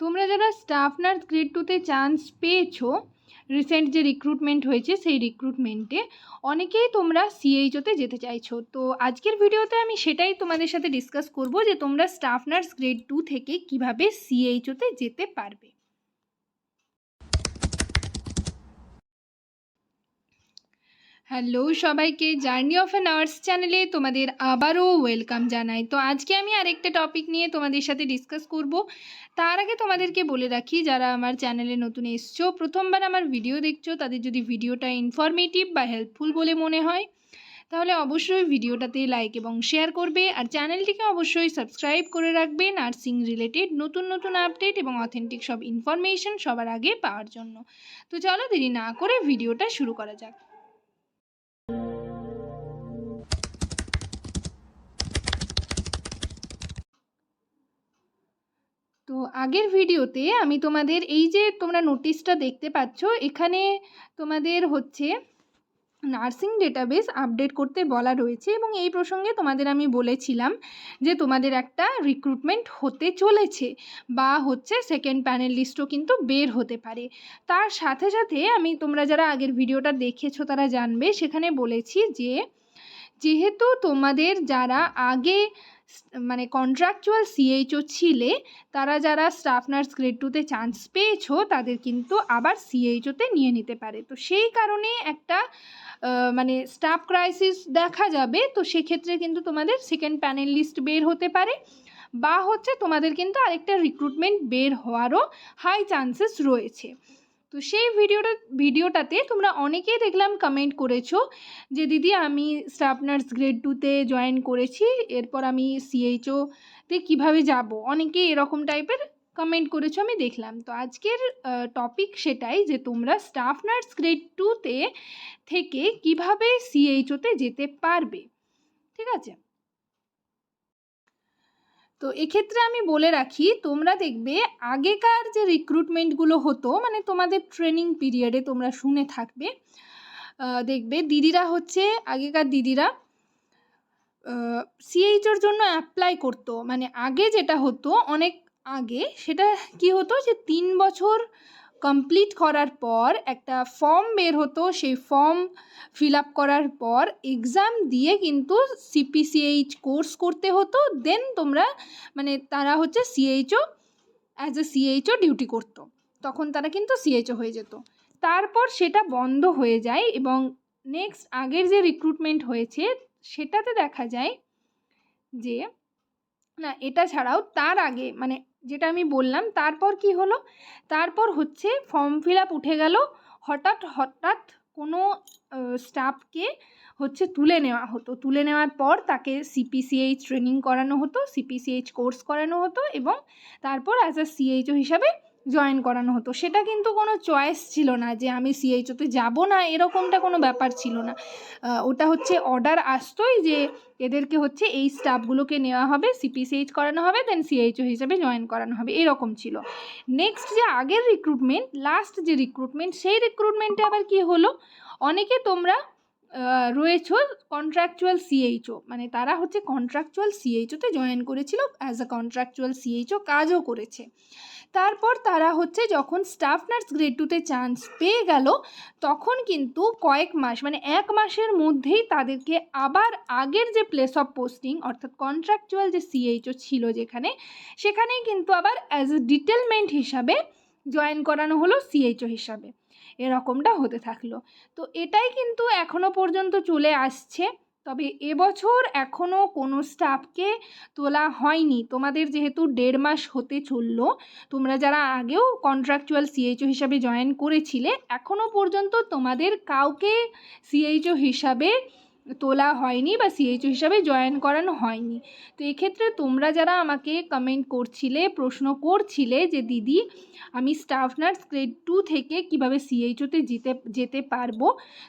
তোমরা যারা staff nurse grade 2-তে chance পেয়েছো, রিসেন্ট যে রিক্রুটমেন্ট হয়েছে সেই রিক্রুটমেন্টে অনেকেই তোমরা সিএইচওতে যেতে চাইছো। তো আজকের ভিডিওতে আমি সেটাই তোমাদের সাথে ডিসকাস করব যে তোমরা স্টাফ নার্স গ্রেড 2 থেকে কিভাবে সিএইচওতে যেতে পারবে। হ্যালো সবাইকে, জার্নি অফ এ নার্স চ্যানেলে তোমাদের আবারও ওয়েলকাম জানাই। তো আজকে আমি আরেকটা টপিক নিয়ে তোমাদের সাথে ডিসকাস করব। তার আগে তোমাদেরকে বলে রাখি, যারা আমার চ্যানেলে নতুন এসছো, প্রথমবার আমার ভিডিও দেখছো, তাদের যদি ভিডিওটা ইনফরমেটিভ বা হেল্পফুল বলে মনে হয় তাহলে অবশ্যই ভিডিওটাতে লাইক এবং শেয়ার করবে, আর চ্যানেলটিকে অবশ্যই সাবস্ক্রাইব করে রাখবে নার্সিং রিলেটেড নতুন নতুন আপডেট এবং অথেন্টিক সব ইনফরমেশন সবার আগে পাওয়ার জন্য। তো চলো দেরি না করে ভিডিওটা শুরু করা যাক। তো আগের ভিডিওতে আমি তোমাদের এই যে তোমরা নোটিশটা দেখতে পাচ্ছ, এখানে তোমাদের হচ্ছে নার্সিং ডেটাবেস আপডেট করতে বলা রয়েছে, এবং এই প্রসঙ্গে তোমাদের আমি বলেছিলাম যে তোমাদের একটা রিক্রুটমেন্ট হতে চলেছে বা হচ্ছে সেকেন্ড প্যানেল লিস্টও কিন্তু বের হতে পারে। তার সাথে সাথে আমি, তোমরা যারা আগের ভিডিওটা দেখেছো তারা জানবে, সেখানে বলেছি যে যেহেতু তোমাদের যারা আগে মানে কন্ট্রাকচুয়াল সিএইচও ছিলে, তারা যারা স্টাফ নার্স গ্রেড 2-তে চান্স পেয়েছো তাদের কিন্তু আবার সিএইচওতে নিয়ে নিতে পারে। তো সেই কারণে একটা মানে স্টাফ ক্রাইসিস দেখা যাবে। তো সেক্ষেত্রে কিন্তু তোমাদের সেকেন্ড প্যানেল লিস্ট বের হতে পারে বা হচ্ছে তোমাদের কিন্তু আরেকটা রিক্রুটমেন্ট বের হওয়ারও হাই চান্সেস রয়েছে। তো সেই ভিডিওটাতে তোমরা অনেকেই দেখলাম কমেন্ট করেছো যে দিদি আমি স্টাফ নার্স গ্রেড 2-তে জয়েন করেছি, এরপর আমি সিএইচওতে কীভাবে যাব, অনেকেই এরকম টাইপের কমেন্ট করেছো আমি দেখলাম। তো আজকের টপিক সেটাই যে তোমরা স্টাফ নার্স গ্রেড 2-তে থেকে কিভাবে সিএইচওতে যেতে পারবে। ঠিক আছে, তো এক্ষেত্রে আমি বলে রাখি, তোমরা দেখবে আগেকার যে রিক্রুটমেন্টগুলো হতো, মানে তোমাদের ট্রেনিং পিরিয়ডে তোমরা শুনে থাকবে, দেখবে দিদিরা হচ্ছে, আগেকার দিদিরা সিএইচওর জন্য অ্যাপ্লাই করতো। মানে আগে যেটা হতো, অনেক আগে, সেটা কি হতো যে 3 বছর কমপ্লিট করার পর একটা ফর্ম বের হতো, সেই ফর্ম ফিল আপ করার পর এক্সাম দিয়ে কিন্তু সিপিসিএইচ কোর্স করতে হতো। দেন তোমরা মানে তারা হচ্ছে CHO, as a CHO duty করতো, তখন তারা কিন্তু সিএইচও হয়ে যেত। তারপর সেটা বন্ধ হয়ে যায় এবং নেক্সট আগের যে রিক্রুটমেন্ট হয়েছে সেটাতে দেখা যায় যে না, এটা ছাড়াও তার আগে মানে যেটা আমি বললাম, তারপর কি হলো, তারপর হচ্ছে ফর্ম ফিল আপ উঠে গেল, হঠাৎ হঠাৎ কোনো স্টাফকে হচ্ছে তুলে নেওয়া হতো, তুলে নেওয়ার পর তাকে সিপিসিএইচ ট্রেনিং করানো হতো, সিপিসিএইচ কোর্স করানো হতো এবং তারপর অ্যাজ আ সিএইচও হিসাবে জয়েন করানো হতো। সেটা কিন্তু কোনো চয়েস ছিল না যে আমি সিএইচওতে যাব না, এরকমটা কোনো ব্যাপার ছিল না। ওটা হচ্ছে অর্ডার আসতোই যে এদেরকে হচ্ছে এই স্টাফগুলোকে নেওয়া হবে, সিপিসিএইচ করানো হবে, দেন সিএইচও হিসেবে জয়েন করানো হবে, এরকম ছিল। নেক্সট যে আগের রিক্রুটমেন্ট, লাস্ট যে রিক্রুটমেন্ট, সেই রিক্রুটমেন্টে আবার কি হলো, অনেকে তোমরা রয়েছো কন্ট্রাকচুয়াল সিএইচও, মানে তারা হচ্ছে কন্ট্রাকচুয়াল সিএইচওতে জয়েন করেছিল, অ্যাজ আ কন্ট্রাকচুয়াল সিএইচও কাজও করেছে। তারপর তারা হচ্ছে যখন স্টাফ নার্স গ্রেড 2-তে চান্স পেয়ে গেল, তখন কিন্তু কয়েক মাস মানে 1 মাসের মধ্যেই তাদেরকে আবার আগের যে প্লেস অফ পোস্টিং অর্থাৎ কন্ট্রাকচুয়াল যে সিএইচও ছিল যেখানে, সেখানেই কিন্তু আবার অ্যাজ এ ডিটেলমেন্ট হিসাবে জয়েন করানো হলো সিএইচও হিসাবে। এরকমটা হতে থাকলো। তো এটাই কিন্তু এখনও পর্যন্ত চলে আসছে। তবে এবছর এখনও কোনো স্টাফকে তোলা হয়নি। তোমাদের যেহেতু 1.5 মাস হতে চললো, তোমরা যারা আগেও কন্ট্রাকচুয়াল সিএইচও হিসাবে জয়েন করেছিলে, এখনও পর্যন্ত তোমাদের কাউকে সিএইচও হিসাবে তোলা হয়নি বা সিএইচও হিসাবে জয়েন করানো হয়নি। তো এক্ষেত্রে তোমরা যারা আমাকে কমেন্ট করছিলে, প্রশ্ন করছিলে যে দিদি আমি স্টাফ নার্স গ্রেড 2 থেকে কিভাবে সিএইচওতে যেতে পারবো,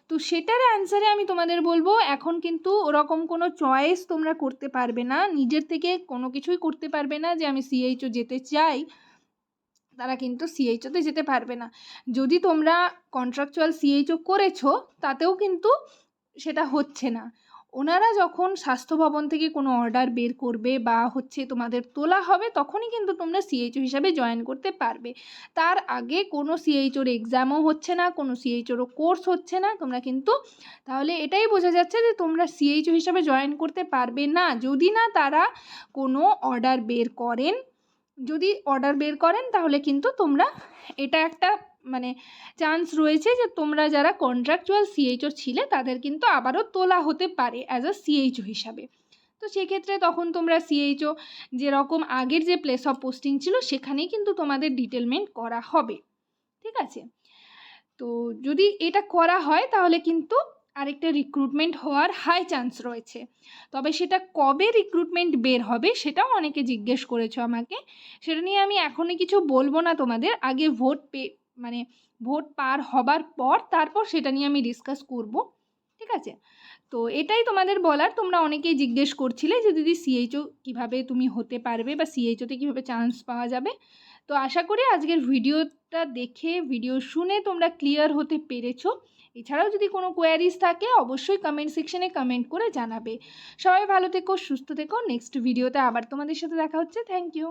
তো সেটার অ্যান্সারে আমি তোমাদের বলবো, এখন কিন্তু ওরকম কোনো চয়েস তোমরা করতে পারবে না, নিজের থেকে কোনো কিছুই করতে পারবে না যে আমি সিএইচও যেতে চাই, তারা কিন্তু সিএইচওতে যেতে পারবে না। যদি তোমরা কন্ট্রাকচুয়াল সিএইচও করেছো, তাতেও কিন্তু সেটা হচ্ছে না। ওনারা যখন স্বাস্থ্য ভবন থেকে কোনো অর্ডার বের করবে বা হচ্ছে তোমাদের তোলা হবে তখনই কিন্তু তোমরা সিএইচও হিসাবে জয়েন করতে পারবে। তার আগে কোনো সিএইচওর এক্সামও হচ্ছে না, কোনো সিএইচওরও কোর্স হচ্ছে না। তোমরা কিন্তু তাহলে এটাই বোঝা যাচ্ছে যে তোমরা সিএইচও হিসাবে জয়েন করতে পারবে না যদি না তারা কোনো অর্ডার বের করেন। যদি অর্ডার বের করেন তাহলে কিন্তু তোমরা এটা একটা মানে চান্স রয়েছে যে তোমরা যারা কন্ট্রাকচুয়াল সিএইচও ছিলে তাদের কিন্তু আবারও তোলা হতে পারে অ্যাজ আ সিএইচও হিসাবে। তো সেক্ষেত্রে তখন তোমরা সিএইচও যেরকম আগের যে প্লেস অফ পোস্টিং ছিল সেখানেই কিন্তু তোমাদের ডিটেলমেন্ট করা হবে, ঠিক আছে? তো যদি এটা করা হয় তাহলে কিন্তু আরেকটা রিক্রুটমেন্ট হওয়ার হাই চান্স রয়েছে। তবে সেটা কবে রিক্রুটমেন্ট বের হবে সেটাও অনেকে জিজ্ঞেস করেছো আমাকে। সেটা নিয়ে আমি এখনই কিছু বলবো না তোমাদের, আগে ভোট পার হবার পর তারপর সেটা নিয়ে আমি ডিসকাস করব, ঠিক আছে? তো এটাই তোমাদের বলার। তোমরা অনেকেই জিজ্ঞেস করছিলে যে দিদি সিএইচও কীভাবে তুমি হতে পারবে বা সিএইচওতে কীভাবে চান্স পাওয়া যাবে। তো আশা করি আজকের ভিডিওটা দেখে ভিডিও শুনে তোমরা ক্লিয়ার হতে পেরেছো। এছাড়াও যদি কোনো কোয়ারিজ থাকে অবশ্যই কমেন্ট সেকশনে কমেন্ট করে জানাবে। সবাই ভালো থেকো, সুস্থ থেকো। নেক্সট ভিডিওতে আবার তোমাদের সাথে দেখা হচ্ছে। Thank you.